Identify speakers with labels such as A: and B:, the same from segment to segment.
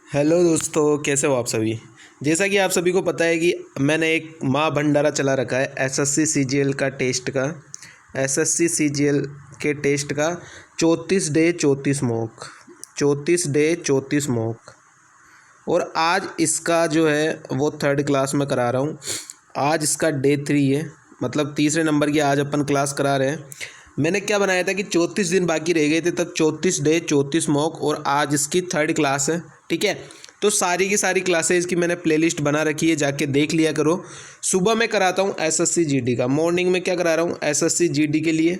A: Hello दोस्तों, कैसे हो आप सभी। जैसा कि आप सभी को पता है कि मैंने एक माँ भंडारा चला रखा है एसएससी सीजीएल का टेस्ट का। एसएससी सीजीएल के टेस्ट का 34 डे 34 मॉक, 34 डे 34 मॉक। और आज इसका जो है वो थर्ड क्लास में करा रहा हूँ। आज इसका डे 3 है, मतलब तीसरे नंबर की आज अपन क्लास करा रहे हैं। मैंने क्या बनाया था कि 34 दिन बाकी रह गए थे, तब 34 डे 34 मॉक, और आज इसकी थर्ड क्लास है। ठीक है, तो सारी की सारी क्लासेज की मैंने प्लेलिस्ट बना रखी है, जाके देख लिया करो। सुबह मैं कराता हूँ एसएससी जीडी का, मॉर्निंग में क्या करा रहा हूँ एसएससी जीडी के लिए।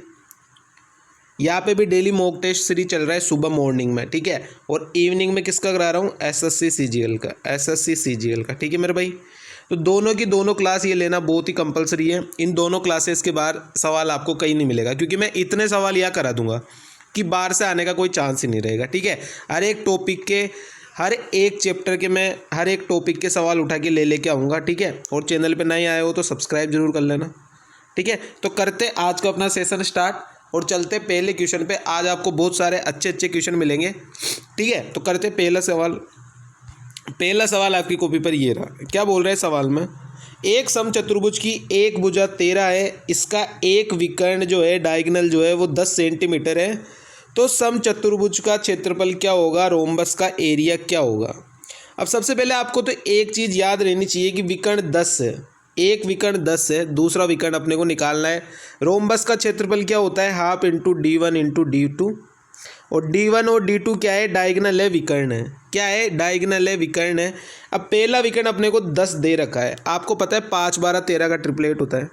A: यहाँ पे भी डेली मॉक टेस्ट सीरीज चल रहा है सुबह मॉर्निंग में, ठीक है। और इवनिंग में किसका करा रहा हूँ एसएससी सीजीएल का, एसएससी सीजीएल का, ठीक है मेरे भाई। तो दोनों की दोनों क्लास ये लेना बहुत ही कंपलसरी है। इन दोनों क्लासेस के बाहर सवाल आपको कहीं नहीं मिलेगा, क्योंकि मैं इतने सवाल यहाँ करा दूंगा कि बाहर से आने का कोई चांस ही नहीं रहेगा। ठीक है, हर एक टॉपिक के, हर एक चैप्टर के मैं हर एक टॉपिक के सवाल उठा के लेके आऊँगा। ठीक है, और चैनल पे नए आए हो तो सब्सक्राइब जरूर कर लेना। ठीक है, तो करते आज का अपना सेशन स्टार्ट और चलते पहले क्वेश्चन पे। आज आपको बहुत सारे अच्छे अच्छे क्वेश्चन मिलेंगे। ठीक है, तो करते पहला सवाल। पहला सवाल आपकी कॉपी पर ये रहा। क्या बोल रहे हैं सवाल में, एक समचतुर्भुज की एक भुजा 13 है, इसका एक विकर्ण जो है डायगोनल जो है वो 10 सेंटीमीटर है, तो समचतुर्भुज का क्षेत्रफल क्या होगा, रोम्बस का एरिया क्या होगा। अब सबसे पहले आपको तो एक चीज़ याद रहनी चाहिए कि विकर्ण 10 है, एक विकर्ण 10 है, दूसरा विकर्ण अपने को निकालना है। रोम्बस का क्षेत्रफल क्या होता है, half into D1 into D2, और D1 और D2 क्या है, डायगोनल है, विकर्ण है। क्या है, डायगोनल है, विकर्ण है। अब पहला विकर्ण अपने को 10 दे रखा है, आपको पता है 5 12 13 का ट्रिपलेट होता है,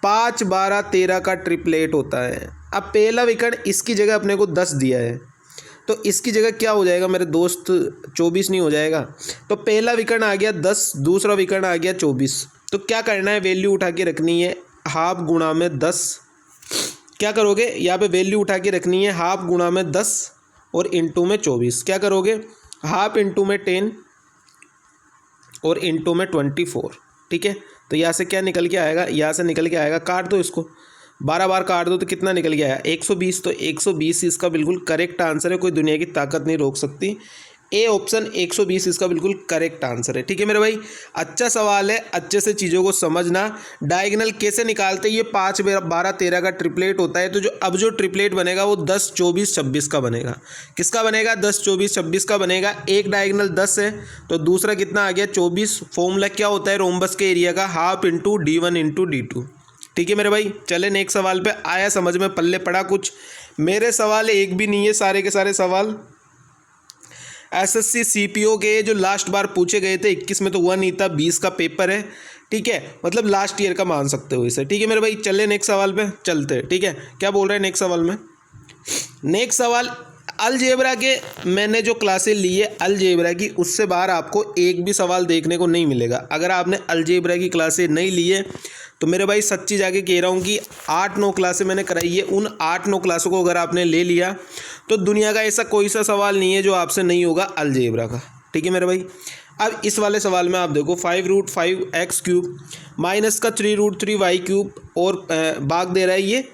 A: 5 12 13 का ट्रिपलेट होता है। अब पहला विकर्ण इसकी जगह अपने को 10 दिया है, तो इसकी जगह क्या हो जाएगा मेरे दोस्त, 24 नहीं हो जाएगा। तो पहला विकर्ण आ गया 10, दूसरा विकर्ण आ गया 24। तो क्या करना है, वैल्यू उठा के रखनी है, हाफ गुणा में 10। क्या करोगे, यहाँ पे वैल्यू उठा के रखनी है, हाफ गुणा में 10 और इंटू में 24। क्या करोगे, हाफ इंटू में 10 और इंटू में 24। ठीक है, तो यहाँ से क्या निकल के आएगा, यहाँ से निकल के आएगा, काट दो इसको, 12 बार काट दो तो कितना निकल के आया 120। तो 120 इसका बिल्कुल करेक्ट आंसर है, कोई दुनिया की ताकत नहीं रोक सकती। ए ऑप्शन 120 इसका बिल्कुल करेक्ट आंसर है। ठीक है मेरे भाई, अच्छा सवाल है, अच्छे से चीज़ों को समझना। डायगोनल कैसे निकालते हैं, ये 5 12 13 का ट्रिपलेट होता है। तो जो ट्रिपलेट बनेगा वो 10 24 26 का बनेगा। किसका बनेगा, 10 24 26 का बनेगा। एक डायगोनल 10 है तो दूसरा कितना आ गया 24। फॉर्मूला क्या होता है रोम्बस के एरिया का, half into D1 into D2। ठीक है मेरे भाई, चले नेक्स्ट सवाल पे। आया समझ में, पल्ले पड़ा कुछ। मेरे सवाल एक भी नहीं है, सारे के सारे सवाल एसएससी सीपीओ के जो लास्ट बार पूछे गए थे, 21 में तो हुआ नहीं था, 20 का पेपर है। ठीक है, मतलब लास्ट ईयर का मान सकते हो इसे। ठीक है मेरे भाई, चले नेक्स्ट सवाल पे चलते। ठीक है, क्या बोल रहे हैं नेक्स्ट सवाल में। नेक्स्ट सवाल, अलजेब्रा के मैंने जो क्लासेस ली है अलजेब्रा की, उससे बाहर आपको एक भी सवाल देखने को नहीं मिलेगा। अगर आपने अलजेब्रा की क्लासेस नहीं ली है तो मेरे भाई सच्ची जाके कह रहा हूँ कि 8-9 क्लासें मैंने कराई है, उन 8-9 क्लासों को अगर आपने ले लिया तो दुनिया का ऐसा कोई सा सवाल नहीं है जो आपसे नहीं होगा अलजेब्रा का। ठीक है मेरे भाई, अब इस वाले सवाल में आप देखो, 5√5x³ माइनस का 3√3y³ और भाग दे रहा है ये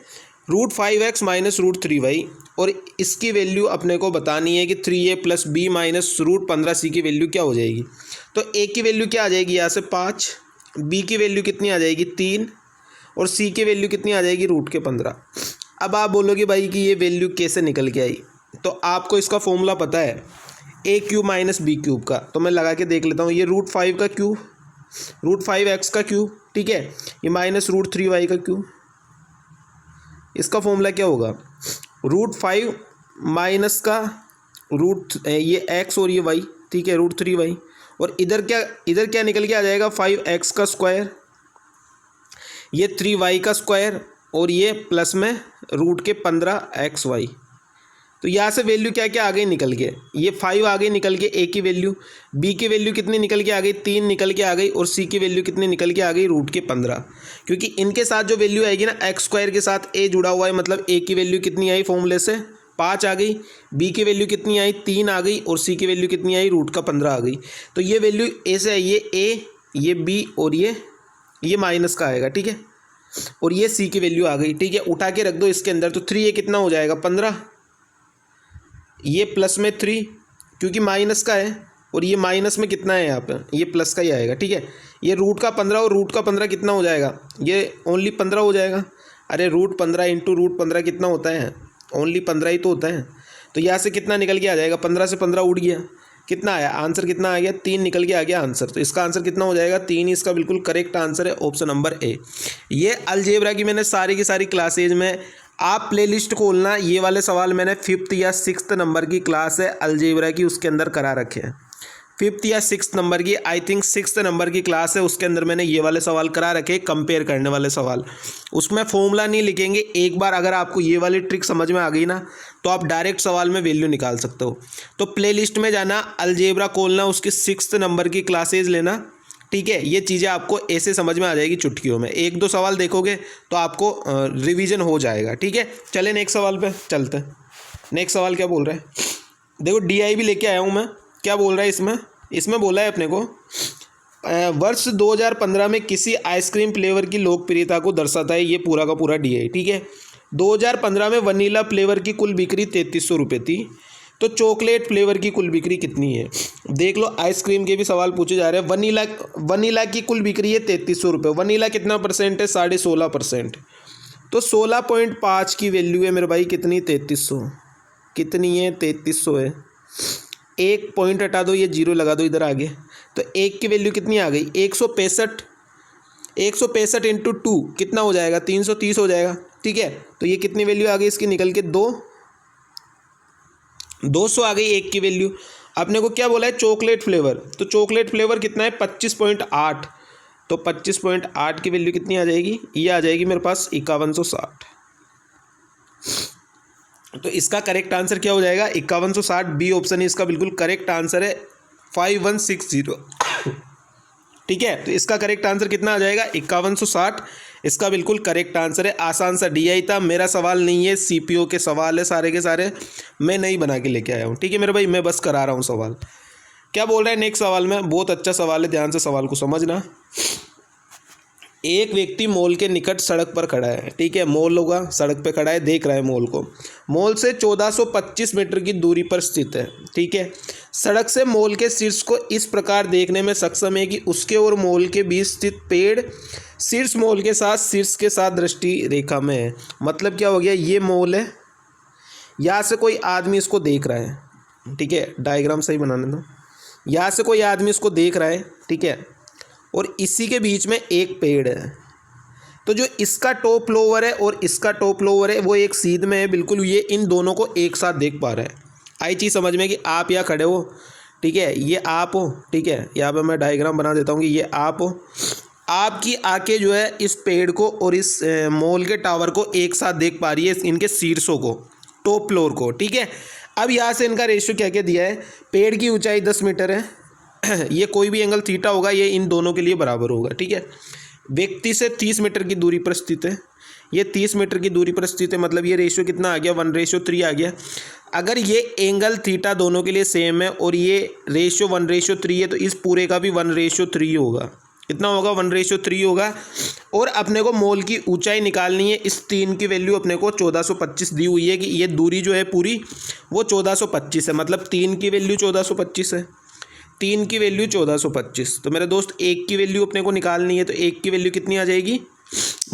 A: √5x माइनस √3y, और इसकी वैल्यू अपने को बतानी है कि 3a + b माइनस √15c की वैल्यू क्या हो जाएगी। तो a की वैल्यू क्या आ जाएगी यहाँ से 5, b की वैल्यू कितनी आ जाएगी 3, और c की वैल्यू कितनी आ जाएगी √15। अब आप बोलोगे भाई कि ये वैल्यू कैसे निकल के आई, तो आपको इसका फॉर्मूला पता है a³ माइनस b³ का। तो मैं लगा के देख लेता हूँ, ये √5 का क्यूब, √5x का क्यूब, ठीक है, ये माइनस √3y का क्यूब। इसका फॉर्मूला क्या होगा, √5 माइनस का ये x और ये y, ठीक है, √3y, और इधर क्या निकल के आ जाएगा 5x का स्क्वायर, ये 3y का स्क्वायर, और ये प्लस में √15xy। तो यहाँ से वैल्यू क्या क्या आ गई निकल के, ये 5 आ गई निकल के a की वैल्यू, b की वैल्यू कितनी निकल के आ गई 3 निकल के आ गई, और c की वैल्यू कितनी निकल के आ गई √15। क्योंकि इनके साथ जो वैल्यू आएगी ना, x² के साथ a जुड़ा हुआ है, मतलब a की वैल्यू कितनी आई फॉर्मूले से 5 आ गई, b की वैल्यू कितनी आई 3 आ गई, और c की वैल्यू कितनी आई √15 आ गई। तो ये वैल्यू a से आई, ये a, ये b, और ये माइनस का आएगा। ठीक है, और ये c की वैल्यू आ गई। ठीक है, उठा के रख दो इसके अंदर, तो 3a कितना हो जाएगा 15, ये प्लस में 3 क्योंकि माइनस का है, और ये माइनस में कितना है यहाँ पे, ये प्लस का ही आएगा, ठीक है। ये रूट का 15 और रूट का 15 कितना हो जाएगा, ये ओनली 15 हो जाएगा। अरे रूट 15 इंटू रूट 15 कितना होता है, ओनली 15 ही तो होता है। तो यहाँ से कितना निकल के आ जाएगा, 15 से 15 उड़ गया, कितना आया आंसर, कितना आ गया 3 निकल के आ गया आंसर। तो इसका आंसर कितना हो जाएगा 3, इसका बिल्कुल करेक्ट आंसर है ऑप्शन नंबर ए। ये अलजेब्रा की मैंने सारी की सारी क्लासेज में, आप प्लेलिस्ट खोलना, ये वाले सवाल मैंने 5th या 6th नंबर की क्लास है अलजेब्रा की, उसके अंदर करा रखे हैं। 5th या 6th नंबर की, आई थिंक 6th नंबर की क्लास है, उसके अंदर मैंने ये वाले सवाल करा रखे, कंपेयर करने वाले सवाल। उसमें फॉर्मूला नहीं लिखेंगे, एक बार अगर आपको ये वाली ट्रिक समझ में आ गई ना तो आप डायरेक्ट सवाल में वैल्यू निकाल सकते हो। तो प्लेलिस्ट में जाना, अलजेब्रा खोलना, उसकी 6th नंबर की क्लासेज लेना, ठीक है। ये चीज़ें आपको ऐसे समझ में आ जाएगी चुटकियों में, 1-2 सवाल देखोगे तो आपको रिवीजन हो जाएगा, ठीक है। चले नेक्स्ट सवाल पे चलते हैं। नेक्स्ट सवाल क्या बोल रहा है, देखो DI भी लेके आया हूँ मैं, क्या बोल रहा है इसमें बोला है अपने को वर्ष 2015 में किसी आइसक्रीम फ्लेवर की लोकप्रियता को दर्शाता है, ये पूरा का पूरा DI, ठीक है। 2015 में वनीला फ्लेवर की कुल बिक्री 3300 रुपये थी, तो चॉकलेट फ्लेवर की कुल बिक्री कितनी है। देख लो, आइसक्रीम के भी सवाल पूछे जा रहे हैं। वनीला की कुल बिक्री है 3300 रुपये, वनीला कितना परसेंट है, 16.5%, तो 16.5 की वैल्यू है मेरे भाई कितनी, 3300, कितनी है 3300 है। एक पॉइंट हटा दो, ये जीरो लगा दो इधर आगे, तो एक की वैल्यू कितनी आ गई 165, 165 इंटू 2 कितना हो जाएगा 330 हो जाएगा, ठीक है। तो ये कितनी वैल्यू आ गई इसकी निकल के 200 आ गई एक की वैल्यू। आपने को क्या बोला है चॉकलेट फ्लेवर, तो चॉकलेट फ्लेवर कितना है 25.8, तो 25.8 की वैल्यू कितनी आ जाएगी, ये आ जाएगी मेरे पास 5160। तो इसका करेक्ट आंसर क्या हो जाएगा 5160, बी ऑप्शन है इसका बिल्कुल करेक्ट आंसर है 5160, ठीक है। तो इसका करेक्ट आंसर कितना आ जाएगा 5160, इसका बिल्कुल करेक्ट आंसर है। आसान सा DI था, मेरा सवाल नहीं है, CPO के सवाल है सारे के सारे, मैं नहीं बना के लेके आया हूँ, ठीक है मेरे भाई, मैं बस करा रहा हूँ सवाल। क्या बोल रहा है नेक्स्ट सवाल में, बहुत अच्छा सवाल है, ध्यान से सवाल को समझना। एक व्यक्ति मॉल के निकट सड़क पर खड़ा है, ठीक है, मॉल होगा, सड़क पे खड़ा है, देख रहा है मॉल को, मॉल से 1425 मीटर की दूरी पर स्थित है, ठीक है। सड़क से मॉल के शीर्ष को इस प्रकार देखने में सक्षम है कि उसके और मॉल के बीच स्थित पेड़ शीर्ष मॉल के साथ दृष्टि रेखा में है। मतलब क्या हो गया, ये मॉल है, यहाँ से कोई आदमी इसको देख रहा है, ठीक है, डायग्राम सही बनाने दो, यहाँ से कोई आदमी इसको देख रहा है, ठीक है, और इसी के बीच में एक पेड़ है। तो जो इसका टॉप फ्लोवर है और इसका टॉप फ्लोवर है वो एक सीध में है बिल्कुल, ये इन दोनों को एक साथ देख पा रहा है। आई चीज़ समझ में कि आप यहाँ खड़े हो, ठीक है, ये आप हो, ठीक है, यहाँ पे मैं डायग्राम बना देता हूँ कि ये आप हो, आपकी आंखें जो है इस पेड़ को और इस मॉल के टावर को एक साथ देख पा रही है, इनके शीर्षों को, टॉप फ्लोर को, ठीक है। अब यहाँ से इनका रेशियो क्या क्या दिया है, पेड़ की ऊंचाई 10 मीटर है, ये कोई भी एंगल थीटा होगा ये इन दोनों के लिए बराबर होगा, ठीक है। व्यक्ति से 30 मीटर की दूरी पर स्थित है, ये 30 मीटर की दूरी पर स्थित है, मतलब ये रेशियो कितना आ गया 1:3 आ गया। अगर ये एंगल थीटा दोनों के लिए सेम है और ये रेशियो 1:3 है, तो इस पूरे का भी 1:3 होगा, कितना होगा 1:3 होगा। और अपने को मॉल की ऊंचाई निकालनी है, इस 3 की वैल्यू अपने को 1425 दी हुई है कि ये दूरी जो है पूरी वो 1425 है, मतलब 3 की वैल्यू 1425 है, 3 की वैल्यू 1425। तो मेरे दोस्त 1 की वैल्यू अपने को निकालनी है, तो 1 की वैल्यू कितनी आ जाएगी,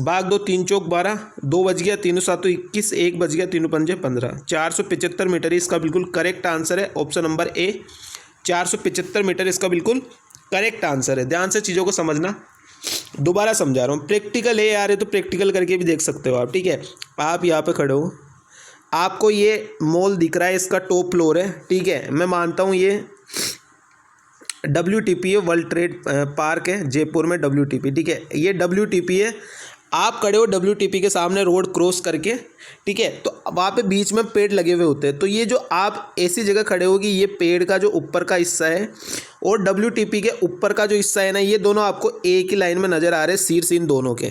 A: भाग 2 3 चौक 12, 2 बज गया, 3 7 21, 1 बज गया, 3 5 15, 475 मीटर इसका बिल्कुल करेक्ट आंसर है, ऑप्शन नंबर ए 475 मीटर इसका बिल्कुल करेक्ट आंसर है। ध्यान से चीज़ों को समझना, दोबारा समझा रहा हूँ, प्रैक्टिकल है यार, तो प्रैक्टिकल करके भी देख सकते हो आप, ठीक है। आप यहाँ पे खड़े हो, आपको ये मॉल दिख रहा है, इसका टॉप फ्लोर है, ठीक है, मैं मानता हूँ ये WTP है, वर्ल्ड ट्रेड पार्क है जयपुर में, WTP, ठीक है, ये WTP है। आप खड़े हो WTP के सामने रोड क्रॉस करके, ठीक है, तो वहाँ पे बीच में पेड़ लगे हुए होते हैं, तो ये जो आप ऐसी जगह खड़े हो कि ये पेड़ का जो ऊपर का हिस्सा है और WTP के ऊपर का जो हिस्सा है ना, ये दोनों आपको एक ही लाइन में नज़र आ रहे हैं, शीर्ष इन दोनों के,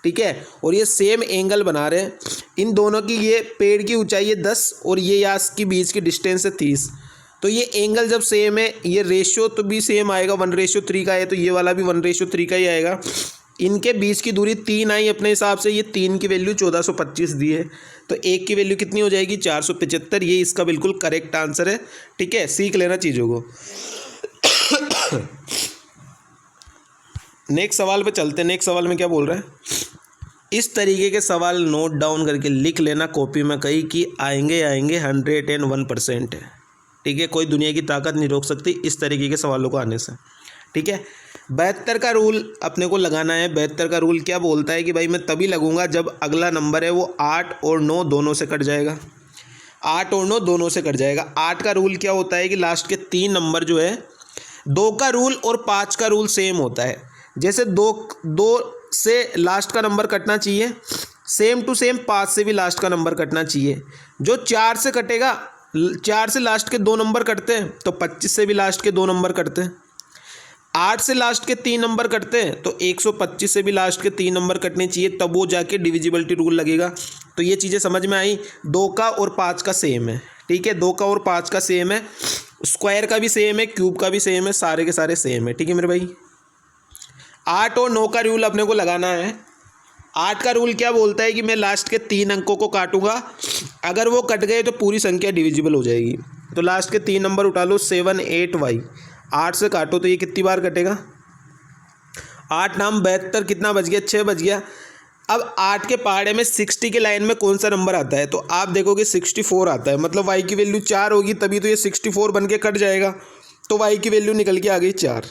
A: ठीक है, और ये सेम एंगल बना रहे हैं इन दोनों की। ये पेड़ की ऊंचाई है 10 और ये यहाँ की बीच की डिस्टेंस है 30, तो ये एंगल जब सेम है, ये रेशियो तो भी सेम आएगा, 1:3 का है, तो ये वाला भी 1:3 का ही आएगा। इनके बीच की दूरी 3 आई अपने हिसाब से, ये 3 की वैल्यू 1425 दी है, तो 1 की वैल्यू कितनी हो जाएगी 475, ये इसका बिल्कुल करेक्ट आंसर है, ठीक है, सीख लेना चीज़ों को। नेक्स्ट सवाल पे चलते हैं। नेक्स्ट सवाल में क्या बोल रहा है, इस तरीके के सवाल नोट डाउन करके लिख लेना कॉपी में कहीं कि आएंगे 101%। ठीक है, कोई दुनिया की ताकत नहीं रोक सकती इस तरीके के सवालों को आने से। ठीक है, 72 का रूल अपने को लगाना है। 72 का रूल क्या बोलता है कि भाई मैं तभी लगूंगा जब अगला नंबर है वो 8 और 9 दोनों से कट जाएगा। 8 और 9 दोनों से कट जाएगा। 8 का रूल क्या होता है कि लास्ट के 3 नंबर जो है, 2 का रूल और 5 का रूल सेम होता है। जैसे 2 से लास्ट का नंबर कटना चाहिए, सेम टू सेम 5 से भी लास्ट का नंबर कटना चाहिए। जो 4 से कटेगा, 4 से लास्ट के 2 नंबर कटते हैं तो 25 से भी लास्ट के 2 नंबर कटते हैं। 8 से लास्ट के 3 नंबर कटते हैं तो 125 से भी लास्ट के 3 नंबर कटने चाहिए, तब वो जाके डिविजिबिलिटी रूल लगेगा। तो ये चीज़ें समझ में आई। 2 का और 5 का सेम है। ठीक है, 2 का और 5 का सेम है, स्क्वायर का भी सेम है, क्यूब का भी सेम है, सारे के सारे सेम है। ठीक है मेरे भाई, 8 और 9 का रूल अपने को लगाना है। 8 का रूल क्या बोलता है कि मैं लास्ट के 3 अंकों को काटूंगा, अगर वो कट गए तो पूरी संख्या डिविजिबल हो जाएगी। तो लास्ट के 3 नंबर उठा लो, 7 8 y। 8 से काटो तो ये कितनी बार कटेगा, 8 नाम 72, कितना बच गया, 6 बच गया। अब 8 के पहाड़े में 60 के लाइन में कौन सा नंबर आता है, तो आप देखोगे 64 आता है। मतलब y की वैल्यू 4 होगी तभी तो ये 64 बन के कट जाएगा। तो y की वैल्यू निकल के आ गई 4।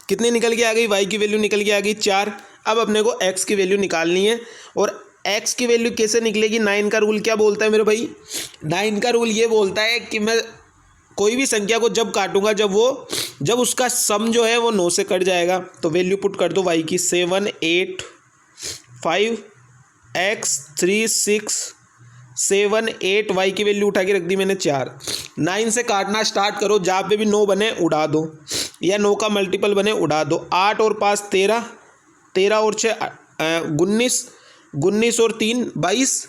A: कितनी निकल के आ गई, y की वैल्यू निकल के आ गई 4। अब अपने को x की वैल्यू निकालनी है। और x की वैल्यू कैसे निकलेगी, 9 का रूल क्या बोलता है मेरे भाई, 9 का रूल ये बोलता है कि मैं कोई भी संख्या को जब काटूंगा जब उसका सम जो है वो 9 से कट जाएगा। तो वैल्यू पुट कर दो y की, 7 8 5 x 3 6 7 8, y की वैल्यू उठा के रख दी मैंने 4। 9 से काटना स्टार्ट करो, जहाँ पे भी 9 बने उड़ा दो, या 9 का मल्टीपल बने उड़ा दो। 8 और 5 13, 13 और 6 19, 19 और 3 22,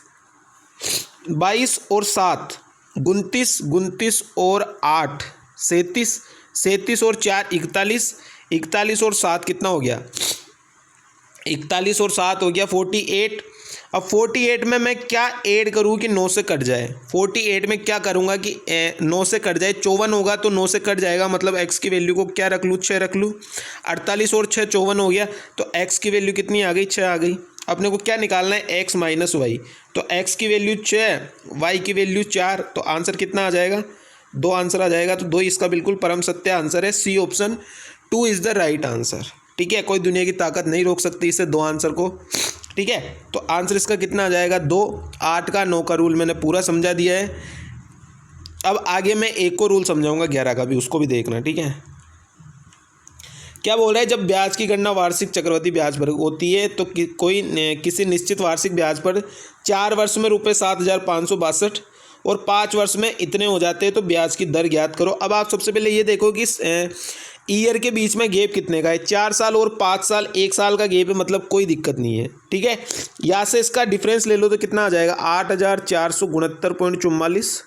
A: 22 और 7 29, 29 और 8 37, 37 और 4 41, 41 और 7 कितना हो गया, 41 और 7 हो गया 48। अब 48 में मैं क्या ऐड करूँ कि 9 से कट जाए, 48 में क्या करूँगा कि 9 से कट जाए, 54 होगा तो 9 से कट जाएगा, मतलब x की वैल्यू को क्या रख लूँ, 6 रख लूँ। 48 और 6 54 हो गया, तो x की वैल्यू कितनी आ गई, 6 आ गई। अपने को क्या निकालना है, x माइनस वाई। तो x की वैल्यू 6, y की वैल्यू 4, तो आंसर कितना आ जाएगा, 2 आंसर आ जाएगा। तो 2 इसका बिल्कुल परम सत्य आंसर है, C option 2 is the right answer. ठीक है, कोई दुनिया की ताकत नहीं रोक सकती इसे 2 आंसर को। ठीक है, तो आंसर इसका कितना आ जाएगा, 2। 8 का 9 का रूल मैंने पूरा समझा दिया है। अब आगे मैं एक को रूल समझाऊंगा 11 का भी, उसको भी देखना। ठीक है, क्या बोल रहा है, जब ब्याज की गणना वार्षिक चक्रवृद्धि ब्याज पर होती है तो किसी निश्चित वार्षिक ब्याज पर 4 वर्ष में ₹7,562 और 5 वर्ष में इतने हो जाते हैं तो ब्याज की दर ज्ञात करो। अब आप सबसे पहले ये देखो कि ईयर के बीच में गैप कितने का है, 4 साल और 5 साल, 1 साल का गैप है, मतलब कोई दिक्कत नहीं है। ठीक है, यहाँ से इसका डिफरेंस ले लो तो कितना आ जाएगा, 8,469.44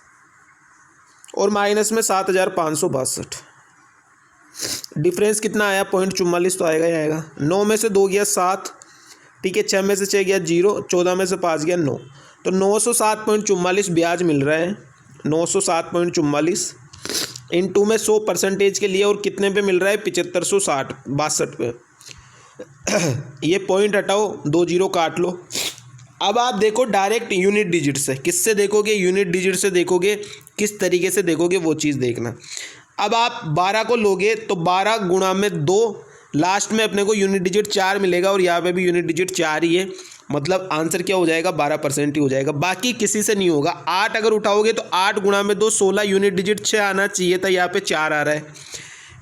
A: और माइनस में 7,562। डिफरेंस कितना आया, 0.44 तो आएगा ही आएगा। 9 में से 2 गया 7, ठीक है, 6 में से 6 गया 0, 14 में से 5 गया 9, तो 907.44 ब्याज मिल रहा है। 907.44 इनटू में 100% के लिए, और कितने पे मिल रहा है, 7562 पे। ये पॉइंट हटाओ, 2 0 काट लो। अब आप देखो डायरेक्ट यूनिट डिजिट से, किससे देखोगे, यूनिट डिजिट से देखोगे, किस तरीके से देखोगे वो चीज़ देखना। अब आप 12 को लोगे तो 12 गुणा में 2, लास्ट में अपने को यूनिट डिजिट 4 मिलेगा, और यहाँ पे भी यूनिट डिजिट 4 ही है, मतलब आंसर क्या हो जाएगा, 12% ही हो जाएगा, बाकी किसी से नहीं होगा। 8 अगर उठाओगे तो 8 गुणा में 2 16, यूनिट डिजिट 6 आना चाहिए था, यहाँ पे 4 आ रहा है।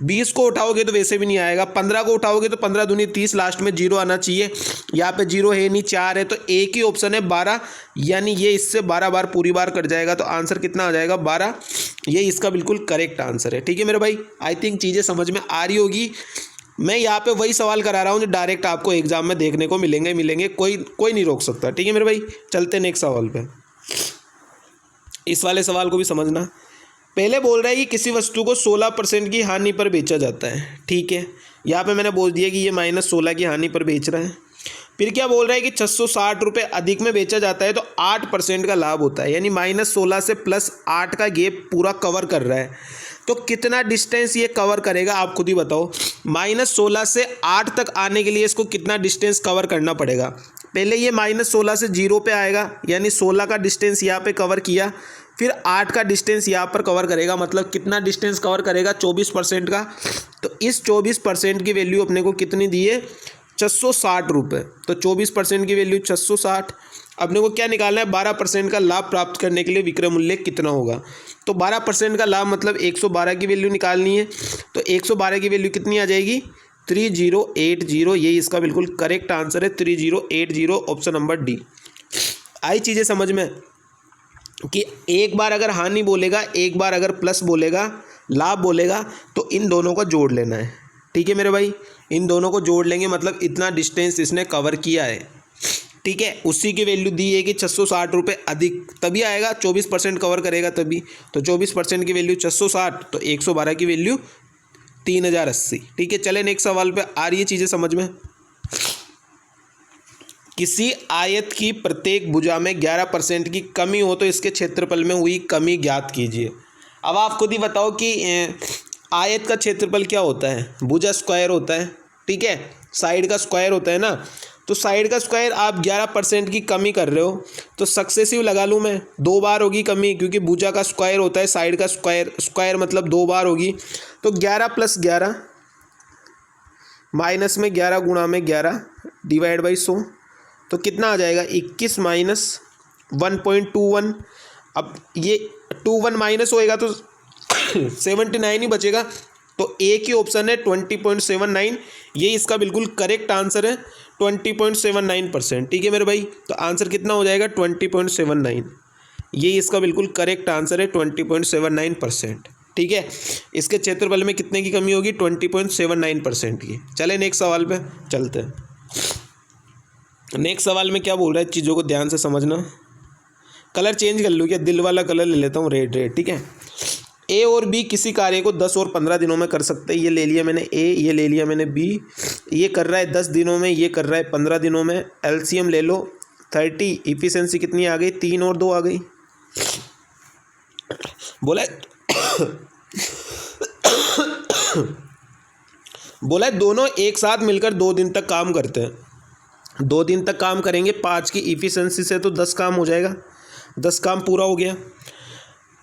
A: 20 को उठाओगे तो वैसे भी नहीं आएगा। 15 को उठाओगे तो 15 दूनी 30, लास्ट में 0 आना चाहिए, यहाँ पे 0 है नहीं, 4 है, तो एक ही ऑप्शन है 12, यानी ये इससे 12 बार पूरी बार कट जाएगा, तो आंसर कितना आ जाएगा, 12। ये इसका बिल्कुल करेक्ट आंसर है। ठीक है मेरे भाई, आई थिंक चीज़ें समझ में आ रही होगी। मैं यहाँ पे वही सवाल करा रहा हूँ जो डायरेक्ट आपको एग्जाम में देखने को मिलेंगे, कोई नहीं रोक सकता। ठीक है मेरे भाई, चलते नेक्स्ट सवाल पे। इस वाले सवाल को भी समझना। पहले बोल रहा है कि किसी वस्तु को 16% की हानि पर बेचा जाता है। ठीक है, यहाँ पे मैंने बोल दिया कि ये -16 की हानि पर बेच रहा है। फिर क्या बोल रहा है कि 660 रुपये अधिक में बेचा जाता है तो 8% का लाभ होता है, यानी -16 से +8 का गैप पूरा कवर कर रहा है। तो कितना डिस्टेंस ये कवर करेगा आप खुद ही बताओ। -16 से 8 तक आने के लिए इसको कितना डिस्टेंस कवर करना पड़ेगा। पहले ये -16 से 0 पे आएगा, यानी 16 का डिस्टेंस यहाँ पे कवर किया, फिर 8 का डिस्टेंस यहाँ पर कवर करेगा, मतलब कितना डिस्टेंस कवर करेगा 24% का। तो इस 24% की वैल्यू अपने को कितनी दी है 660 रुपये। तो 24% की वैल्यू 660। अपने को क्या निकालना है 12% का लाभ प्राप्त करने के लिए विक्रय मूल्य कितना होगा। तो 12% का लाभ मतलब 112 की वैल्यू निकालनी है। तो 112 की वैल्यू कितनी आ जाएगी 3080। ये इसका बिल्कुल करेक्ट आंसर है 3080, ऑप्शन नंबर डी। आई चीज़ें समझ में कि एक बार अगर हानि बोलेगा, एक बार अगर प्लस बोलेगा, लाभ बोलेगा, तो इन दोनों को जोड़ लेना है। ठीक है मेरे भाई, इन दोनों को जोड़ लेंगे मतलब इतना डिस्टेंस इसने कवर किया है। ठीक है, उसी की वैल्यू दी है कि 660 रुपये अधिक, तभी आएगा 24% कवर करेगा तभी। तो 24% की वैल्यू 660, तो 112 की वैल्यू 3080। ठीक है, चले नेक्स्ट सवाल पे। आ रही है चीज़ें समझ में। किसी आयत की प्रत्येक भुजा में 11% की कमी हो तो इसके क्षेत्रफल में हुई कमी ज्ञात कीजिए। अब आप खुद ही बताओ कि आयत का क्षेत्रफल क्या होता है, भुजा स्क्वायर होता है। ठीक है, साइड का स्क्वायर होता है ना, तो साइड का स्क्वायर आप 11% की कमी कर रहे हो तो सक्सेसिव लगा लूँ मैं, 2 बार होगी कमी, क्योंकि भुजा का स्क्वायर होता है, साइड का स्क्वायर मतलब 2 बार होगी। तो 11 + 11 माइनस में 11 गुणा में 11 डिवाइड बाई 100, तो कितना आ जाएगा 21 - 1.21। अब ये 21 माइनस होएगा तो 79 ही बचेगा। तो एक ही ऑप्शन है 20.79, ये इसका बिल्कुल करेक्ट आंसर है 20.79%। ठीक है मेरे भाई, तो आंसर कितना हो जाएगा 20.79। ये इसका बिल्कुल करेक्ट आंसर है 20.79%। ठीक है, इसके क्षेत्रफल में कितने की कमी होगी 20.79% की। चले नेक्स्ट सवाल पे चलते हैं। नेक्स्ट सवाल में क्या बोल रहा है, चीज़ों को ध्यान से समझना। कलर चेंज कर लूँ क्या, दिल वाला कलर ले लेता हूँ, रेड। ठीक है, ए और बी किसी कार्य को 10 और 15 दिनों में कर सकते हैं। ये ले लिया मैंने ए, ये ले लिया मैंने बी। ये कर रहा है 10 दिनों में, ये कर रहा है 15 दिनों में। एलसीएम ले लो 30, इफिशिएंसी कितनी आ गई 3 और 2 आ गई। बोला बोला दोनों एक साथ मिलकर 2 दिन तक काम करते हैं। 2 दिन तक काम करेंगे, 5 की इफिशिएंसी से तो 10 काम हो जाएगा, 10 काम पूरा हो गया।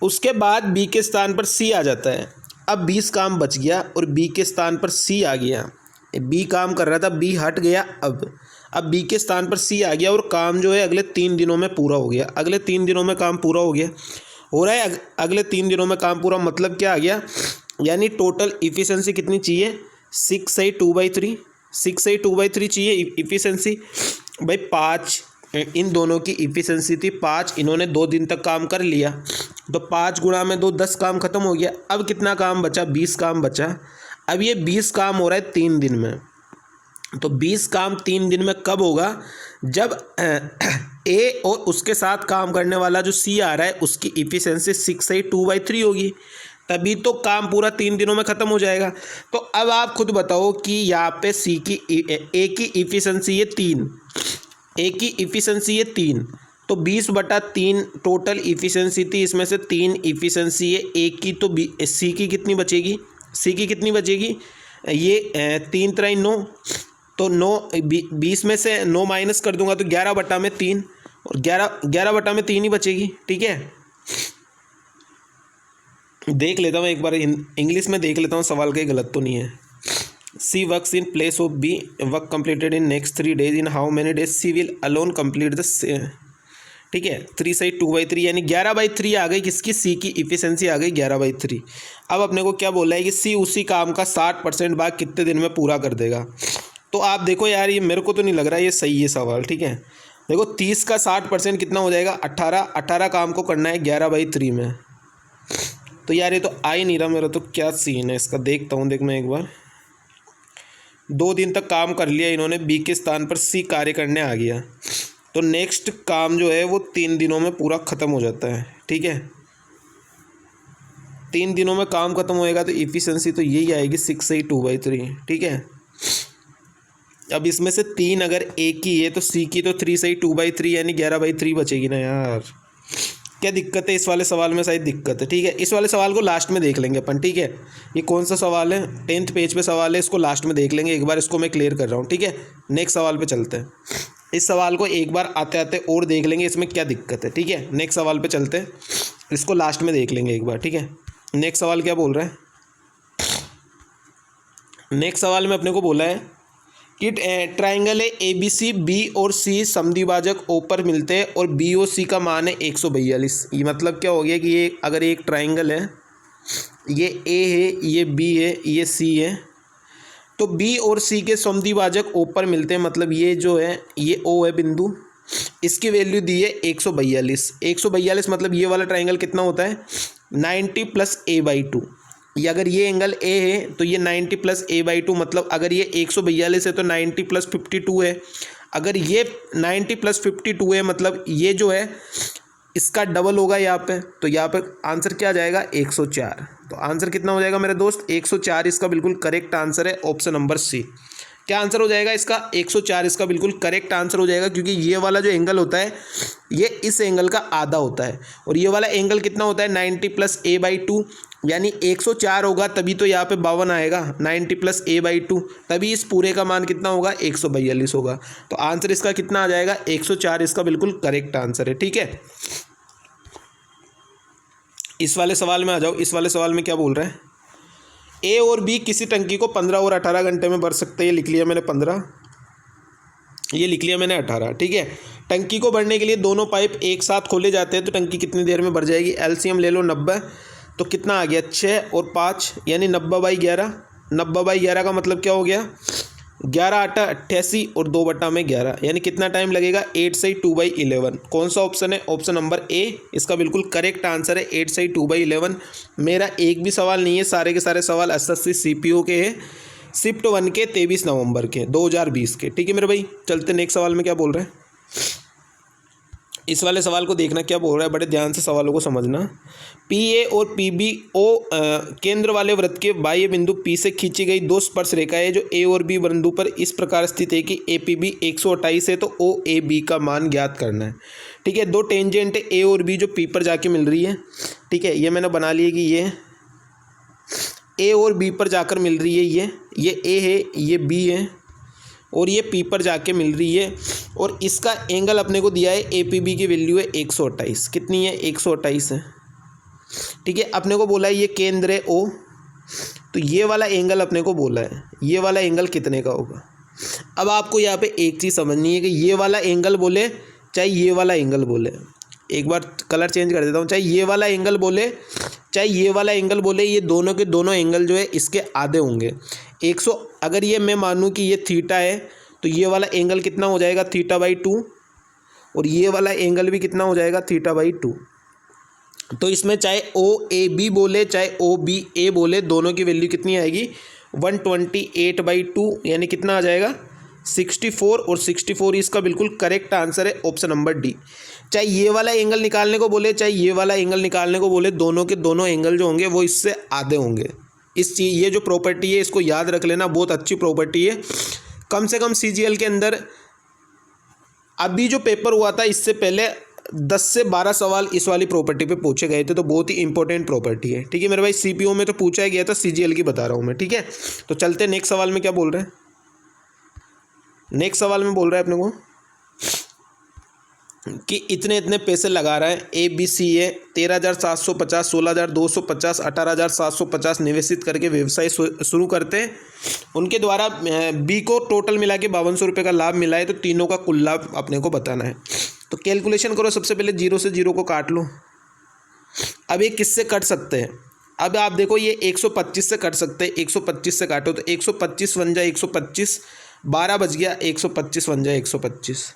A: उसके बाद बी के स्थान पर सी आ जाता है। अब 20 काम बच गया और बी के स्थान पर सी आ गया। बी काम कर रहा था, बी हट गया। अब बी के स्थान पर सी आ गया और काम जो है अगले 3 दिनों में पूरा हो गया। अगले 3 दिनों में काम पूरा हो गया, हो रहा है अगले 3 दिनों में काम पूरा, मतलब क्या आ गया, यानी टोटल इफिशिएंसी कितनी चाहिए 6/2/3, 6/2/3 चाहिए इफिशिएंसी भाई। 5 इन दोनों की इफिशिएंसी थी 5, इन्होंने 2 दिन तक काम कर लिया, तो 5 गुणा में 2 10 काम खत्म हो गया। अब कितना काम बचा 20 काम बचा। अब ये 20 काम हो रहा है 3 दिन में। तो 20 काम 3 दिन में कब होगा, जब ए और उसके साथ काम करने वाला जो सी आ रहा है उसकी इफिशिएंसी 6/2/3 होगी, तभी तो काम पूरा 3 दिनों में ख़त्म हो जाएगा। तो अब आप खुद बताओ कि यहाँ पे सी की ए की इफिशिएंसी है 3, ए की इफिशिएंसी है 3, तो 20/3 टोटल इफिशिएंसी थी, इसमें से 3 इफिशिएंसी है ए की, तो सी की कितनी बचेगी, सी की कितनी बचेगी, ये 3 × 9, तो 20 में से 9 माइनस कर दूंगा तो 11/3, और 11/3 ही बचेगी। ठीक है, देख लेता हूँ एक बार इंग्लिश में देख लेता हूँ सवाल कहीं गलत तो नहीं है। She works in place of B, work completed in next 3 days, in how many days she will alone complete the. ठीक है, 3/2/3 यानी 11/3 आ गई किसकी, सी की इफिशिएंसी आ गई 11/3। अब अपने को क्या बोला है कि सी उसी काम का 60% भाग कितने दिन में पूरा कर देगा। तो आप देखो यार, ये मेरे को तो नहीं लग रहा ये सही है सवाल। ठीक है, देखो 30 का 60% कितना हो जाएगा 18 काम को करना है 11/3 में। तो यार ये तो आ ही नहीं रहा मेरा, तो क्या सीन है इसका, देखता हूँ। देख मैं एक बार, 2 दिन तक काम कर लिया इन्होंने, बी के स्थान पर सी कार्य करने आ गया, तो नेक्स्ट काम जो है वो 3 दिनों में पूरा ख़त्म हो जाता है। ठीक है, 3 दिनों में काम ख़त्म होएगा तो इफिशिएंसी तो यही आएगी 6/2/3। ठीक है, अब इसमें से 3 अगर ए की है तो सी की तो 3/2/3 यानी 11/3 बचेगी ना यार। क्या दिक्कत है इस वाले सवाल में? शायद दिक्कत है, ठीक है। इस वाले सवाल को लास्ट में देख लेंगे अपन, ठीक है। ये कौन सा सवाल है? 10th पेज पे सवाल है, इसको लास्ट में देख लेंगे। एक बार इसको मैं क्लियर कर रहा हूँ, ठीक है। नेक्स्ट सवाल पे चलते हैं। इस सवाल को एक बार आते आते और देख लेंगे इसमें क्या दिक्कत है, ठीक है। नेक्स्ट सवाल पे चलते हैं, इसको लास्ट में देख लेंगे एक बार, ठीक है। नेक्स्ट सवाल क्या बोल रहा है? नेक्स्ट सवाल में अपने को बोला है कि ट्राइंगल है ABC, B और C समद्विभाजक O पर मिलते हैं और B और C का मान है 142। ये मतलब क्या हो गया कि ये अगर एक ट्राइंगल है, ये A है, ये B है, ये C है, तो B और C के समद्विभाजक O पर मिलते हैं। मतलब ये जो है ये O है बिंदु, इसकी वैल्यू दी है 142। 142 मतलब ये वाला ट्राइंगल कितना होता है? 90 + a/2। ये अगर ये एंगल A है तो ये 90 + a/2, मतलब अगर ये 142 है तो 90 + 52 है। अगर ये 90 + 52 है मतलब ये जो है इसका डबल होगा यहाँ पे, तो यहाँ पे आंसर क्या आ जाएगा? 104। तो आंसर कितना हो जाएगा मेरे दोस्त? 104 इसका बिल्कुल करेक्ट आंसर है, ऑप्शन नंबर C। क्या आंसर हो जाएगा इसका? 104 इसका बिल्कुल करेक्ट आंसर हो जाएगा, क्योंकि ये वाला जो एंगल होता है ये इस एंगल का आधा होता है और ये वाला एंगल कितना होता है? 90 + a/2, यानी 104 होगा तभी तो यहाँ पे 52 आएगा। 90 + a/2 तभी इस पूरे का मान कितना होगा? 142 होगा। तो आंसर इसका कितना आ जाएगा? 104 इसका बिल्कुल करेक्ट आंसर है, ठीक है। इस वाले सवाल में आ जाओ। इस वाले सवाल में क्या बोल रहा है? A और B किसी टंकी को 15 और 18 घंटे में भर सकते हैं। ये लिख लिया मैंने 15, ये लिख लिया मैंने 18, ठीक है। टंकी को भरने के लिए दोनों पाइप एक साथ खोले जाते हैं तो टंकी कितनी देर में भर जाएगी? एलसीएम ले लो 90, तो कितना आ गया? 6 और 5 यानी 90/11। 90/11 का मतलब क्या हो गया? 11 8 88 और 2/11 यानी कितना टाइम लगेगा? 8 से 2/11। कौन सा ऑप्शन है? ऑप्शन नंबर A इसका बिल्कुल करेक्ट आंसर है, 8 से 2/11। मेरा एक भी सवाल नहीं है, सारे के सारे सवाल एसएससी सीपीओ के हैं, शिफ्ट 1 के 23 नवंबर के 2020 के, ठीक है मेरे भाई। चलते नेक्स्ट सवाल में क्या बोल रहे हैं। इस वाले सवाल को देखना क्या बोल रहा है, बड़े ध्यान से सवालों को समझना। PA और PBO केंद्र वाले वृत्त के बाह्य बिंदु P से खींची गई दो स्पर्श रेखाएं जो A और B बिंदु पर इस प्रकार स्थित है कि APB 128 है, तो OAB का मान ज्ञात करना है, ठीक है। दो टेंजेंट A और B जो P पर जाके मिल रही है, ठीक है। ये मैंने बना लिया कि ये A और B पर जाकर मिल रही है, ये A है, ये B है और ये P पर जाके मिल रही है और इसका एंगल अपने को दिया है, APB की वैल्यू है 128। कितनी है? 128 है, ठीक है। अपने को बोला है ये केंद्र है O, तो ये वाला एंगल अपने को बोला है, ये वाला एंगल कितने का होगा। अब आपको यहाँ पे एक चीज़ समझनी है कि ये वाला एंगल बोले चाहे ये वाला एंगल बोले, एक बार कलर चेंज कर देता हूँ, चाहे ये वाला एंगल बोले चाहे ये वाला एंगल बोले, ये दोनों के दोनों एंगल जो है इसके आधे होंगे। 100 अगर ये मैं मानूँ कि ये थीटा है तो ये वाला एंगल कितना हो जाएगा? θ/2 और ये वाला एंगल भी कितना हो जाएगा? θ/2। तो इसमें चाहे OAB बोले चाहे OBA बोले, दोनों की वैल्यू कितनी आएगी? 128/2 यानी कितना आ जाएगा? 64 और 64 इसका बिल्कुल करेक्ट आंसर है, ऑप्शन नंबर D। चाहे ये वाला एंगल निकालने को बोले चाहे ये वाला एंगल निकालने को बोले, दोनों के दोनों एंगल जो होंगे वो इससे आधे होंगे। इस चीज़ ये जो प्रॉपर्टी है इसको याद रख लेना, बहुत अच्छी प्रॉपर्टी है। कम से कम CGL के अंदर अभी जो पेपर हुआ था इससे पहले 10 से 12 सवाल इस वाली प्रॉपर्टी पे पूछे गए थे, तो बहुत ही इंपॉर्टेंट प्रॉपर्टी है, ठीक है मेरे भाई। CPO में तो पूछा गया था, CGL की बता रहा हूँ मैं, ठीक है। तो चलते नेक्स्ट सवाल में क्या बोल रहे हैं। नेक्स्ट सवाल में बोल रहा है अपने को कि इतने इतने पैसे लगा रहा है ABC है, 13,750, 16,250, 18,750 निवेशित करके व्यवसाय शुरू करते हैं। उनके द्वारा B को टोटल मिला के 5200 रुपये का लाभ मिला है, तो तीनों का कुल लाभ अपने को बताना है। तो कैलकुलेशन करो, सबसे पहले 0 से 0 को काट लो। अब ये किससे कट सकते हैं? अब आप देखो ये 125 से कट सकते हैं, 125 से काटो तो 125 बन जाए 125, 12 बच गया, 125 बन जाए 125।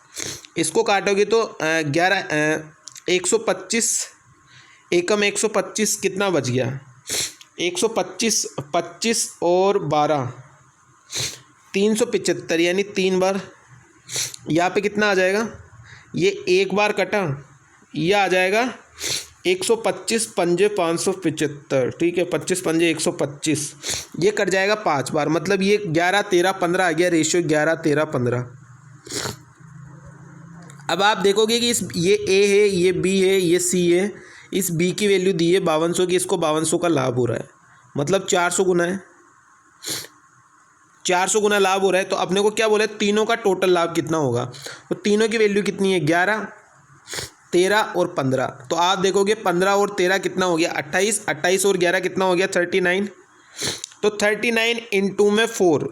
A: इसको काटोगे तो 125 एकम 125 कितना बच गया? 125, 25 और 12 375 यानी 3 बार। यहाँ पे कितना आ जाएगा? ये एक बार कटा, ये आ जाएगा 125 पंजे 575, ठीक है। 25 पंजे 125, ये कट जाएगा 5 बार, मतलब ये 11 13 15 आ गया रेशियो, 11 13 15। अब आप देखोगे कि ये ए है, ये बी है, ये सी है, इस बी की वैल्यू दी है 5200 की, इसको 5200 का लाभ हो रहा है, मतलब 400 गुना है, 400 गुना लाभ हो रहा है। तो अपने को क्या बोला है, तीनों का टोटल लाभ कितना होगा, तो तीनों की वैल्यू कितनी है, 11, 13 और 15। तो आप देखोगे 15 और 13 कितना हो गया, 28, 28 और 11 कितना हो गया, 39। तो 39 इंटू में 4,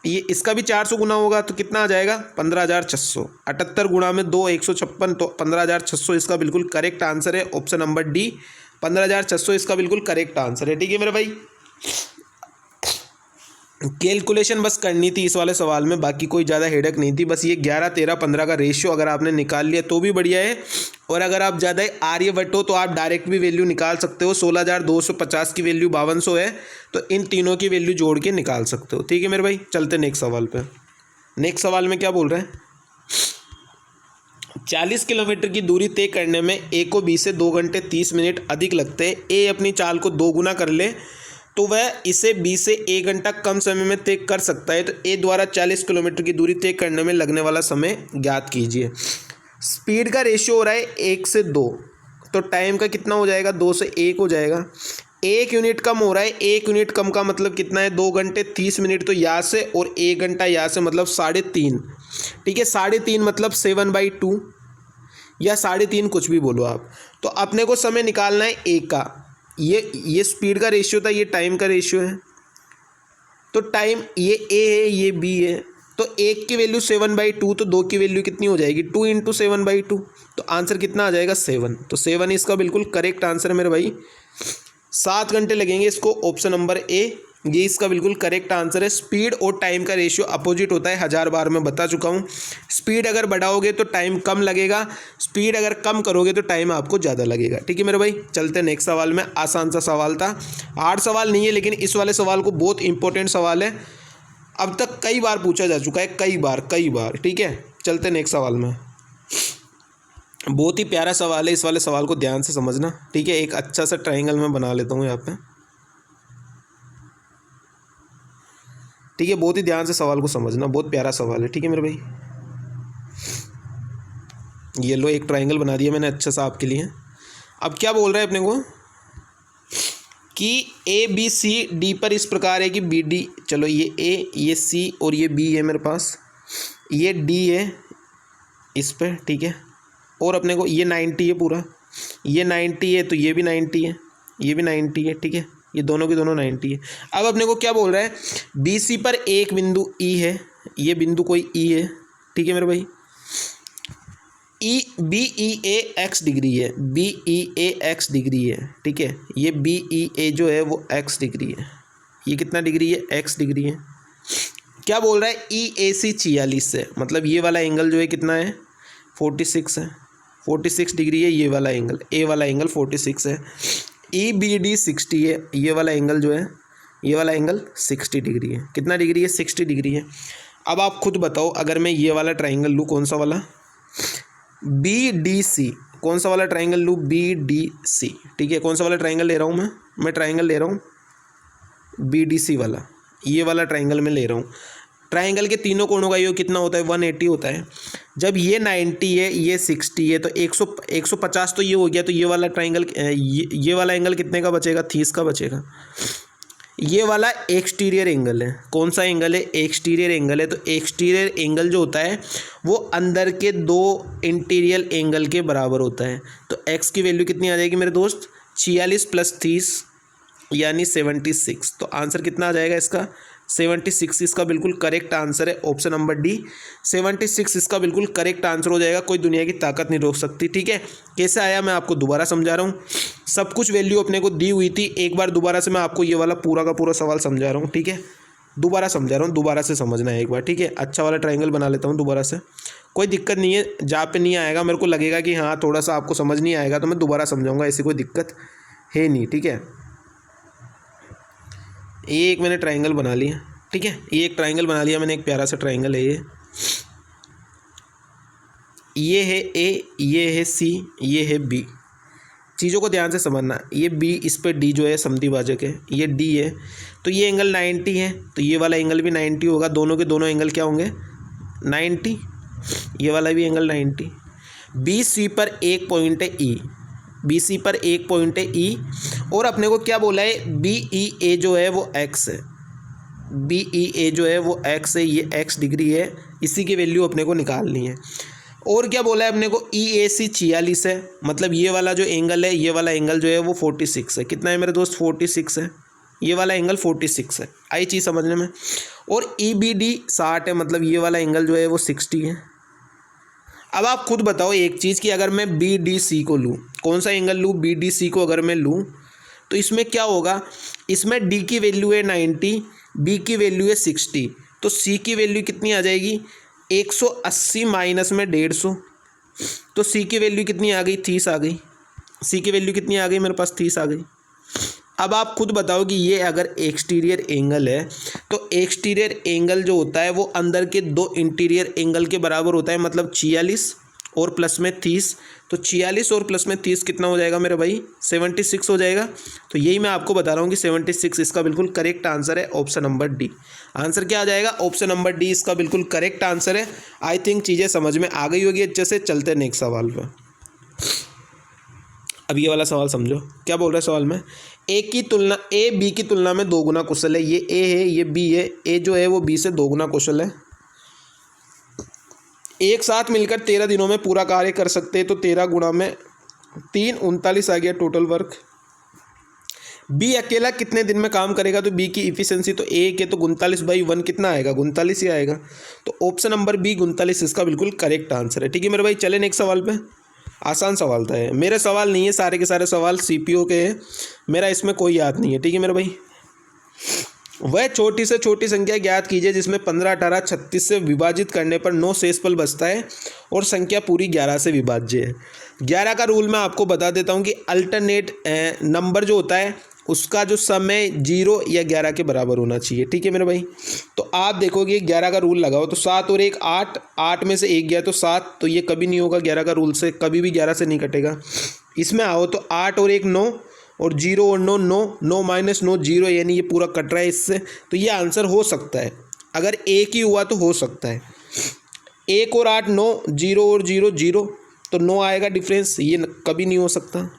A: ये इसका भी 400 गुना होगा तो कितना आ जाएगा, 15,600। 78 गुना में 2, 156, तो 15,600 इसका बिल्कुल करेक्ट आंसर है, ऑप्शन नंबर डी, 15,600 इसका बिल्कुल करेक्ट आंसर है। ठीक है मेरे भाई, कैलकुलेशन बस करनी थी इस वाले सवाल में, बाकी कोई ज़्यादा हेडक नहीं थी। बस ये 11, 13, 15 का रेशियो अगर आपने निकाल लिया तो भी बढ़िया है, और अगर आप ज़्यादा आर्यभट्ट हो तो आप डायरेक्ट भी वैल्यू निकाल सकते हो। 16,250 की वैल्यू 5200 है, तो इन तीनों की वैल्यू जोड़ के निकाल सकते हो। ठीक है मेरे भाई, चलते नेक्स्ट सवाल पे। नेक्स्ट सवाल में क्या बोल रहे हैं, 40 किलोमीटर की दूरी तय करने में ए को बी से 2 घंटे 30 मिनट अधिक लगते हैं। ए अपनी चाल को 2 गुना कर ले तो वह इसे बी से 1 घंटा कम समय में तय कर सकता है। तो ए द्वारा 40 किलोमीटर की दूरी तय करने में लगने वाला समय ज्ञात कीजिए। स्पीड का रेशियो हो रहा है 1 से 2, तो टाइम का कितना हो जाएगा, 2 से 1 हो जाएगा। 1 यूनिट कम हो रहा है, 1 यूनिट कम का मतलब कितना है, 2 घंटे 30 मिनट, तो यहाँ से और 1 घंटा यहाँ से मतलब 3.5। ठीक है, 3.5 मतलब 7/2 या 3.5, कुछ भी बोलो आप। तो अपने को समय निकालना है ए का, ये स्पीड का रेशियो था, ये टाइम का रेशियो है। तो टाइम ये ए है, ये बी है, तो 1 की वैल्यू 7/2, तो 2 की वैल्यू कितनी हो जाएगी, 2 × 7/2, तो आंसर कितना आ जाएगा, 7। तो 7 इसका बिल्कुल करेक्ट आंसर है मेरे भाई। 7 घंटे लगेंगे इसको, ऑप्शन नंबर ए, ये इसका बिल्कुल करेक्ट आंसर है। स्पीड और टाइम का रेशियो अपोजिट होता है, 1000 बार मैं बता चुका हूँ। स्पीड अगर बढ़ाओगे तो टाइम कम लगेगा, स्पीड अगर कम करोगे तो टाइम आपको ज़्यादा लगेगा। ठीक है मेरे भाई, चलते हैं नेक्स्ट सवाल में। आसान सा सवाल था, हार्ड सवाल नहीं है, लेकिन इस वाले सवाल को बहुत इंपॉर्टेंट सवाल है, अब तक कई बार पूछा जा चुका है, कई बार। ठीक है, चलते नेक्स्ट सवाल में। बहुत ही प्यारा सवाल है, इस वाले सवाल को ध्यान से समझना। ठीक है, एक अच्छा सा ट्रायंगल मैं बना लेता हूँ यहाँ पे। ठीक है, बहुत ही ध्यान से सवाल को समझना, बहुत प्यारा सवाल है। ठीक है मेरे भाई, ये लो एक ट्रायंगल बना दिया मैंने अच्छा सा आपके लिए। अब क्या बोल रहा है अपने को कि ए बी सी डी पर इस प्रकार है कि बी डी, चलो ये ए, ये सी और ये बी है मेरे पास, ये डी है इस पर। ठीक है, और अपने को ये 90 है पूरा, ये 90 है, तो ये भी 90 है, ये भी 90 है। ठीक है, ये दोनों के दोनों 90 है। अब अपने को क्या बोल रहा है, बी सी पर एक बिंदु ई है, ये बिंदु कोई ई है। ठीक है मेरे भाई, ई बी ई ए एक्स डिग्री है, बी ई ए एक्स डिग्री है। ठीक है, ये बी ई ए जो है वो एक्स डिग्री है, ये कितना डिग्री है, एक्स डिग्री है। क्या बोल रहा है, ई ए सी 46 है, मतलब ये वाला एंगल जो है कितना है, 46 है, 46 डिग्री है ये वाला एंगल, ए वाला एंगल 46 है। ई बी डी 60 है, ये वाला एंगल जो है, ये वाला एंगल 60 डिग्री है। कितना डिग्री है, 60 डिग्री है। अब आप खुद बताओ, अगर मैं ये वाला ट्राइंगल लूँ, कौन सा वाला, बी डी सी, कौन सा वाला ट्राइंगल लूँ, बी डी सी। ठीक है, कौन सा वाला ट्राइंगल ले रहा हूँ मैं ट्राइंगल ले रहा हूँ बी डी सी वाला, ये वाला ट्राइंगल मैं ले रहा हूँ। ट्राइंगल के तीनों कोणों का योग कितना होता है, 180 होता है। जब ये 90 है, ये 60 है, तो 150 तो ये हो गया, तो ये वाला ट्राइंगल, ये वाला एंगल कितने का बचेगा, 30 का बचेगा। ये वाला एक्सटीरियर एंगल है, कौन सा एंगल है, एक्सटीरियर एंगल है। तो एक्सटीरियर एंगल जो होता है वो अंदर के 2 इंटीरियर एंगल के बराबर होता है। तो एक्स की वैल्यू कितनी आ जाएगी मेरे दोस्त, 46 + 30 यानी 76। तो आंसर कितना आ जाएगा इसका, 76 इसका बिल्कुल करेक्ट आंसर है, ऑप्शन नंबर डी, 76 इसका बिल्कुल करेक्ट आंसर हो जाएगा। कोई दुनिया की ताकत नहीं रोक सकती। ठीक है, कैसे आया मैं आपको दोबारा समझा रहा हूँ, सब कुछ वैल्यू अपने को दी हुई थी। एक बार दोबारा से मैं आपको ये वाला पूरा का पूरा सवाल समझा रहा हूँ। ठीक है, दोबारा समझा रहा हूँ, दोबारा से समझना है एक बार। ठीक है, अच्छा वाला ट्राइंगल बना लेता हूँ दोबारा से, कोई दिक्कत नहीं है। जहाँ पे नहीं आएगा, मेरे को लगेगा कि हाँ थोड़ा सा आपको समझ नहीं आएगा, तो मैं दोबारा समझाऊँगा, ऐसी कोई दिक्कत है नहीं। ठीक है, ये एक मैंने ट्राइंगल बना लिया। ठीक है, ये एक ट्राइंगल बना लिया मैंने, एक प्यारा सा ट्राइंगल है ये है ए, ये है सी, ये है बी। चीज़ों को ध्यान से समझना, ये बी, इस पर डी जो है समद्विभाजक है, ये डी है, तो ये एंगल 90 है, तो ये वाला एंगल भी 90 होगा। दोनों के दोनों एंगल क्या होंगे, 90, ये वाला भी एंगल 90। बी सी पर एक पॉइंट है ई, बी सी पर एक पॉइंट है ई, और अपने को क्या बोला है, बी ई ए जो है वो एक्स है, बी ई ए जो है वो एक्स है, ये एक्स डिग्री है, इसी की वैल्यू अपने को निकालनी है। और क्या बोला है अपने को, ई ए सी 46 है, मतलब ये वाला जो एंगल है, ये वाला एंगल जो है वो 46 है। कितना है मेरे दोस्त, 46 है, ये वाला एंगल 46 है, आई चीज़ समझने में। और ई बी डी 60 है, मतलब ये वाला एंगल जो है वो 60 है। अब आप खुद बताओ एक चीज़ कि अगर मैं बी डी सी को लूँ, कौन सा एंगल लूँ, बी डी सी को अगर मैं लूँ तो इसमें क्या होगा, इसमें डी की वैल्यू है 90, बी की वैल्यू है 60, तो सी की वैल्यू कितनी आ जाएगी, 180 माइनस में 150, तो सी की वैल्यू कितनी आ गई, 30 आ गई। सी की वैल्यू कितनी आ गई मेरे पास, 30 आ गई। अब आप खुद बताओ कि ये अगर एक्सटीरियर एंगल है तो एक्सटीरियर एंगल जो होता है वो अंदर के दो इंटीरियर एंगल के बराबर होता है, मतलब 46 और प्लस में 30, तो 46 और प्लस में 30 कितना हो जाएगा मेरे भाई, 76 हो जाएगा। तो यही मैं आपको बता रहा हूँ कि 76 इसका बिल्कुल करेक्ट आंसर है, ऑप्शन नंबर डी। आंसर क्या आ जाएगा, ऑप्शन नंबर डी इसका बिल्कुल करेक्ट आंसर है। आई थिंक चीज़ें समझ में आ गई होगी अच्छे से। चलते हैं नेक्स्ट सवाल पर। अब ये वाला सवाल समझो, क्या बोल रहा है सवाल में, ए की तुलना, ए बी की तुलना में 2 गुना कुशल है। ये ए है, ये बी है, ए जो है वो बी से 2 गुना कुशल है। एक साथ मिलकर 13 दिनों में पूरा कार्य कर सकते हैं, तो 13 गुणा में 3 39 आ गया टोटल वर्क। बी अकेला कितने दिन में काम करेगा, तो बी की इफिशिएंसी तो ए के, तो 39/1 कितना आएगा, 39 ही आएगा। तो ऑप्शन नंबर बी 39 इसका बिल्कुल करेक्ट आंसर है। ठीक है मेरे भाई, चले नेक्स्ट सवाल पे। आसान सवाल था ये, मेरे सवाल नहीं है, सारे के सारे सवाल सीपीओ के हैं, मेरा इसमें कोई याद नहीं है। ठीक है मेरे भाई, वह छोटी से छोटी संख्या ज्ञात कीजिए जिसमें 15, 18, 36 से विभाजित करने पर 9 शेषफल बचता है और संख्या पूरी 11 से विभाज्य है। 11 का रूल मैं आपको बता देता हूँ कि अल्टरनेट नंबर जो होता है उसका जो समय 0 या 11 के बराबर होना चाहिए। ठीक है मेरे भाई, तो आप देखोगे 11 का रूल लगाओ तो 7 और 1 8, 8 में से 1 गया तो 7, तो ये कभी नहीं होगा 11 का रूल से, कभी भी 11 से नहीं कटेगा। इसमें आओ तो 8 और 1 9, और 0 और 9 9, 9 माइनस 9 0, यानी ये पूरा कट रहा है इससे, तो ये आंसर हो सकता है। अगर एक ही हुआ तो हो सकता है। 1 और 8 9, 0 और 0 0, तो 9 आएगा डिफरेंस, ये कभी नहीं हो सकता।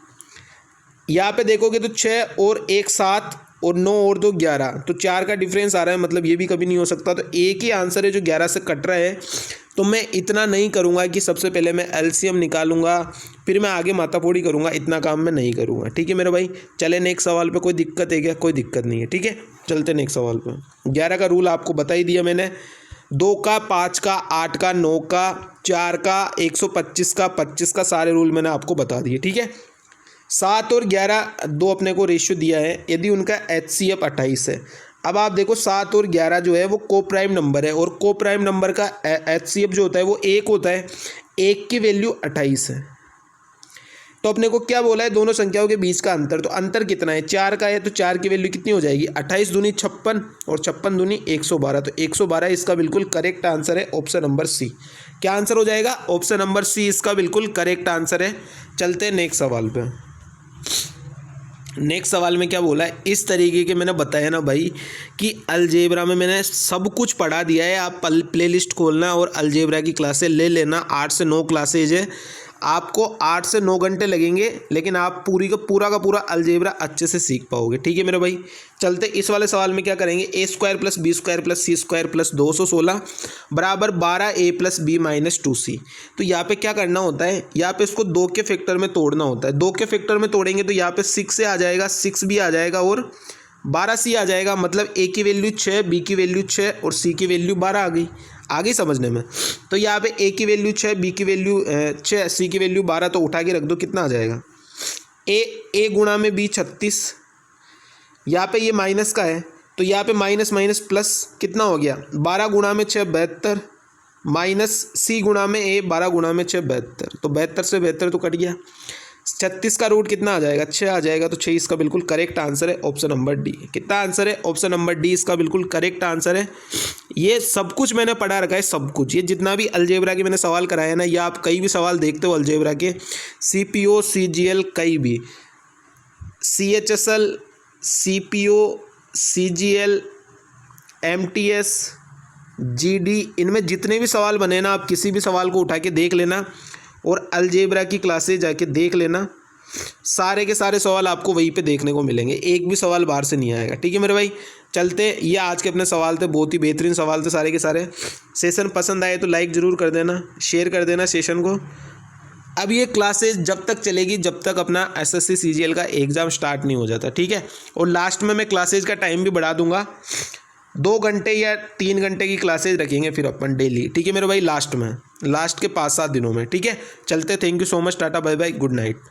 A: यहाँ पे देखोगे तो 6 और 1 7, और 9 और 2 11, तो 4 का डिफरेंस आ रहा है, मतलब ये भी कभी नहीं हो सकता। तो एक ही आंसर है जो 11 से कट रहा है। तो मैं इतना नहीं करूँगा कि सबसे पहले मैं एलसीएम निकालूंगा फिर मैं आगे माताफोड़ी करूँगा, इतना काम मैं नहीं करूँगा। ठीक है मेरे भाई, चले नेक्स्ट सवाल पे। कोई दिक्कत है क्या, कोई दिक्कत नहीं है। ठीक है, चलते नेक्स्ट सवाल पे। 11 का रूल आपको बता ही दिया मैंने, 2 का 5 का 8 का 9 का 4 का 125 का 25 का सारे रूल मैंने आपको बता दिए। ठीक है, 7 और 11 दो अपने को रेशियो दिया है, यदि उनका HCF 28 है। अब आप देखो 7 और 11 जो है वो को प्राइम नंबर है, और को प्राइम नंबर का HCF जो होता है वो 1 होता है, 1 की वैल्यू 28 है। तो अपने को क्या बोला है, दोनों संख्याओं के बीच का अंतर, तो अंतर कितना है, 4 का है, तो 4 की वैल्यू कितनी हो जाएगी, 28 दूनी 56 और 56 दूनी 112, तो 112 इसका बिल्कुल करेक्ट आंसर है, ऑप्शन नंबर सी। क्या आंसर हो जाएगा, ऑप्शन नंबर सी इसका बिल्कुल करेक्ट आंसर है। चलते हैं नेक्स्ट सवाल पे। नेक्स्ट सवाल में क्या बोला है, इस तरीके के मैंने बताया ना भाई कि अलजेब्रा में मैंने सब कुछ पढ़ा दिया है। आप प्लेलिस्ट खोलना और अलजेब्रा की क्लासें ले लेना, 8 से 9 क्लासेज है, आपको 8 से 9 घंटे लगेंगे, लेकिन आप पूरा का पूरा अलजेब्रा अच्छे से सीख पाओगे। ठीक है मेरे भाई, चलते इस वाले सवाल में क्या करेंगे, a² + b² + c² + 216 बराबर 12a + b - 2c। तो यहाँ पे क्या करना होता है, यहाँ पे इसको 2 के फैक्टर में तोड़ना होता है। 2 के फैक्टर में तोड़ेंगे तो यहाँ पे 6 से आ जाएगा, 6 भी आ जाएगा और 12c आ जाएगा, मतलब a की वैल्यू 6, b की वैल्यू 6 और c की वैल्यू 12 आ गई समझने में। तो यहाँ पे a की वैल्यू 6, b की वैल्यू 6, c की वैल्यू 12, तो उठा के रख दो, कितना आ जाएगा, a गुणा में b 36, यहाँ पे ये माइनस का है तो यहाँ पे माइनस माइनस प्लस कितना हो गया, 12 गुणा में 6 72, माइनस c गुणा में a 12 गुणा में 6 72, तो 72 से 72 तो कट गया। 36 का रूट कितना आ जाएगा, 6 आ जाएगा, तो 6 इसका बिल्कुल करेक्ट आंसर है, ऑप्शन नंबर डी। कितना आंसर है, ऑप्शन नंबर डी इसका बिल्कुल करेक्ट आंसर है। ये सब कुछ मैंने पढ़ा रखा है, सब कुछ, ये जितना भी अलजेब्रा के मैंने सवाल कराया ना, या आप कई भी सवाल देखते हो अलजेब्रा के, CPO CGL कई भी, CHSL CPO CGL MTS GD, इनमें जितने भी सवाल बने ना, आप किसी भी सवाल को उठा के देख लेना, और अलजेब्रा की क्लासेज जाके देख लेना, सारे के सारे सवाल आपको वहीं पे देखने को मिलेंगे, एक भी सवाल बाहर से नहीं आएगा। ठीक है मेरे भाई, चलते। ये आज के अपने सवाल थे, बहुत ही बेहतरीन सवाल थे सारे के सारे। सेशन पसंद आए तो लाइक ज़रूर कर देना, शेयर कर देना सेशन को। अब ये क्लासेस जब तक चलेगी जब तक अपना एसएससी सीजीएल का एग्ज़ाम स्टार्ट नहीं हो जाता। ठीक है, और लास्ट में मैं क्लासेज का टाइम भी बढ़ा दूंगा, 2 घंटे या 3 घंटे की क्लासेज रखेंगे फिर अपन डेली। ठीक है मेरे भाई, लास्ट में, लास्ट के 5-7 दिनों में। ठीक है, चलते। Thank you so much, tata bye bye, good night.